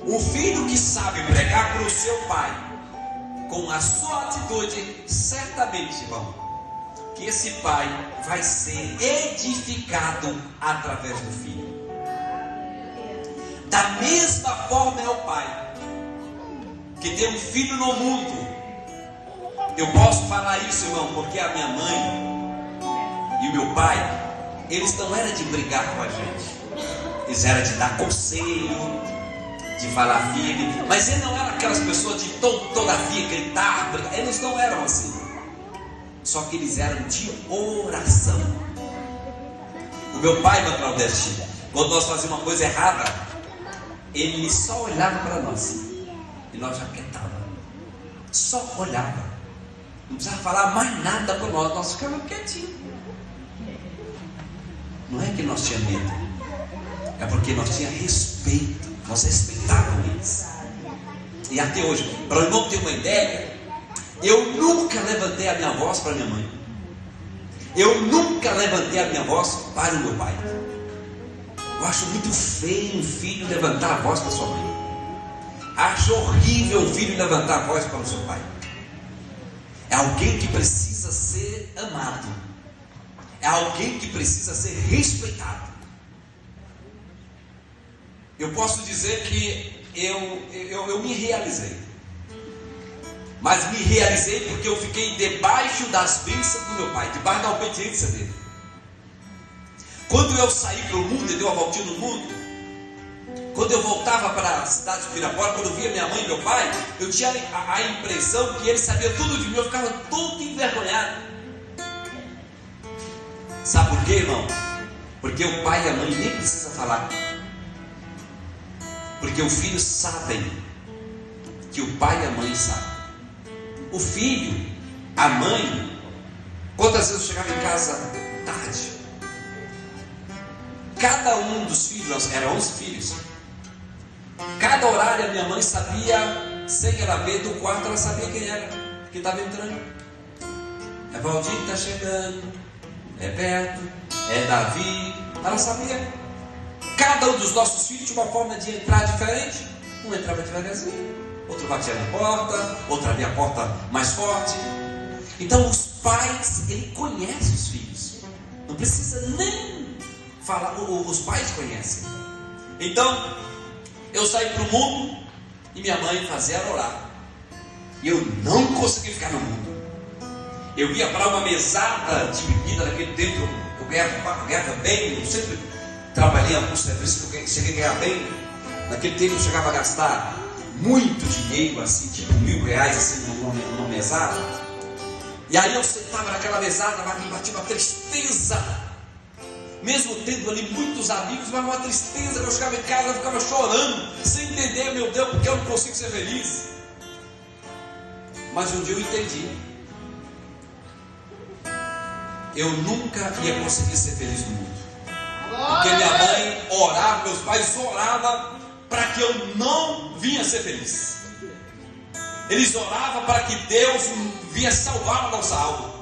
O filho que sabe pregar para o seu pai, com a sua atitude, certamente, irmão, que esse pai vai ser edificado através do filho. Da mesma forma é o pai que tem um filho no mundo. Eu posso falar isso, irmão, porque a minha mãe e o meu pai, eles não eram de brigar com a gente, eles eram de dar conselho, de falar firme, mas eles não eram aquelas pessoas de toda dia gritar, brigar. Eles não eram assim, só que eles eram de oração. O meu pai, meu Claudete, quando nós fazíamos uma coisa errada, ele só olhava para nós e nós já quietávamos, só olhava, não precisava falar mais nada para nós, nós ficávamos quietinhos. Não é que nós tínhamos medo, é porque nós tínhamos respeito, nós respeitávamos eles. E até hoje, para o irmão ter uma ideia, eu nunca levantei a minha voz para minha mãe, eu nunca levantei a minha voz para o meu pai. Eu acho muito feio um filho levantar a voz para sua mãe. Acho horrível um filho levantar a voz para o seu pai. É alguém que precisa ser amado, é alguém que precisa ser respeitado. Eu posso dizer que eu me realizei, mas me realizei porque eu fiquei debaixo das bênçãos do meu pai, debaixo da obediência dele. Quando eu saí para o mundo e dei uma voltinha no mundo, quando eu voltava para a cidade de Pirapora, quando eu via minha mãe e meu pai, eu tinha a impressão que eles sabiam tudo de mim, eu ficava todo envergonhado. Sabe por quê, irmão? Porque o pai e a mãe nem precisam falar, porque os filhos sabem que o pai e a mãe sabem. O filho, a mãe, quantas vezes eu chegava em casa tarde, cada um dos filhos, eram 11 filhos, cada horário a minha mãe sabia, sem ela ver do quarto, ela sabia quem era que estava entrando. É Valdir que está chegando, é Beto, é Davi, ela sabia. Cada um dos nossos filhos tinha uma forma de entrar diferente. Um entrava devagarzinho, outro batia na porta, outro abria a porta mais forte. Então os pais, ele conhece os filhos, não precisa nem falar, os pais conhecem. Então eu saí para o mundo e minha mãe fazia ela orar, e eu não conseguia ficar no mundo. Eu ia para uma mesada de bebida naquele tempo, eu ganhava bem, eu sempre trabalhei em alguns serviços que eu cheguei a ganhar bem. Naquele tempo eu chegava a gastar muito dinheiro, assim, tipo R$1.000 assim, numa mesada. E aí eu sentava naquela mesada, lá me batia uma tristeza, mesmo tendo ali muitos amigos, mas uma tristeza. Eu chegava em casa, eu ficava chorando, sem entender, meu Deus, porque eu não consigo ser feliz. Mas um dia eu entendi, eu nunca ia conseguir ser feliz no mundo, porque minha mãe orava, meus pais oravam para que eu não vinha ser feliz. Eles oravam para que Deus vinha salvar a nossa alma.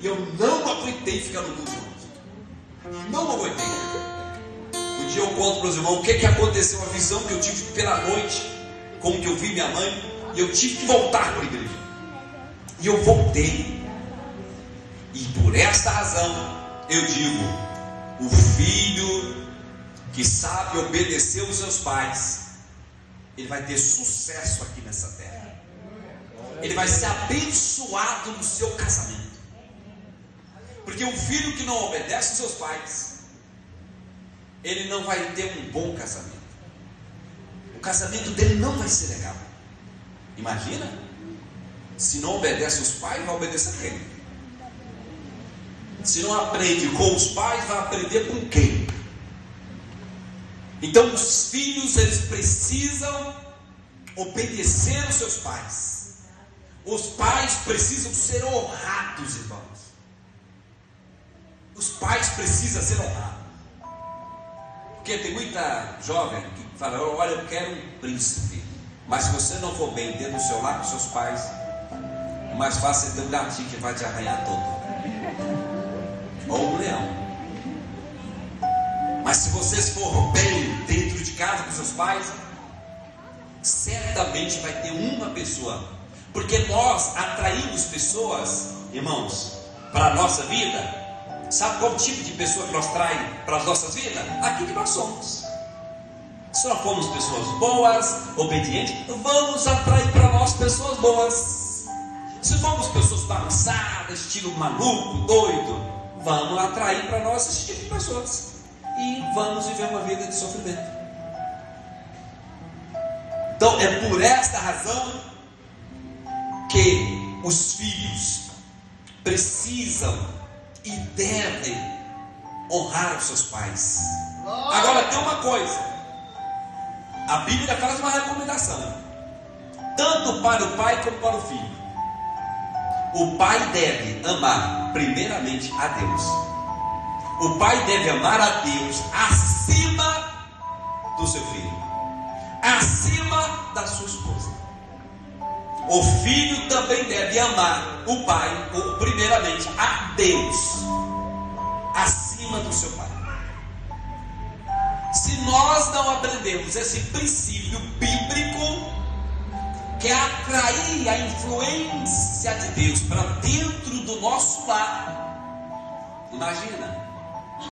E eu não aguentei ficar no mundo, não aguentei. Um dia eu conto para os irmãos o que aconteceu, a visão que eu tive pela noite, como que eu vi minha mãe, e eu tive que voltar para a igreja. E eu voltei. E por esta razão eu digo, o filho que sabe obedecer os seus pais, ele vai ter sucesso aqui nessa terra. Ele vai ser abençoado no seu casamento. Porque um filho que não obedece aos seus pais, ele não vai ter um bom casamento. O casamento dele não vai ser legal. Imagina, se não obedece aos pais, vai obedecer a quem? Se não aprende com os pais, vai aprender com quem? Então os filhos, eles precisam obedecer aos seus pais. Os pais precisam ser honrados, irmãos. Os pais precisam ser honrados. Porque tem muita jovem que fala, olha, eu quero um príncipe, mas se você não for bem dentro do seu lar com seus pais, é mais fácil ter um gatinho que vai te arranhar todo, ou um leão. Mas se vocês for bem dentro de casa com seus pais, certamente vai ter uma pessoa, porque nós atraímos pessoas, irmãos, para a nossa vida. Sabe qual tipo de pessoa que nós trai para as nossas vidas? Aquilo que nós somos. Se nós formos pessoas boas, obedientes, vamos atrair para nós pessoas boas. Se formos pessoas bagunçadas, estilo maluco, doido, vamos atrair para nós esse tipo de pessoas e vamos viver uma vida de sofrimento. Então é por esta razão que os filhos precisam e devem honrar os seus pais. Agora tem uma coisa, a Bíblia faz uma recomendação, tanto para o pai como para o filho. O pai deve amar primeiramente a Deus. O pai deve amar a Deus acima do seu filho, acima da sua esposa. O filho também deve amar o pai, ou primeiramente a Deus, acima do seu pai. Se nós não aprendemos esse princípio bíblico, que é atrair a influência de Deus para dentro do nosso lar, imagina,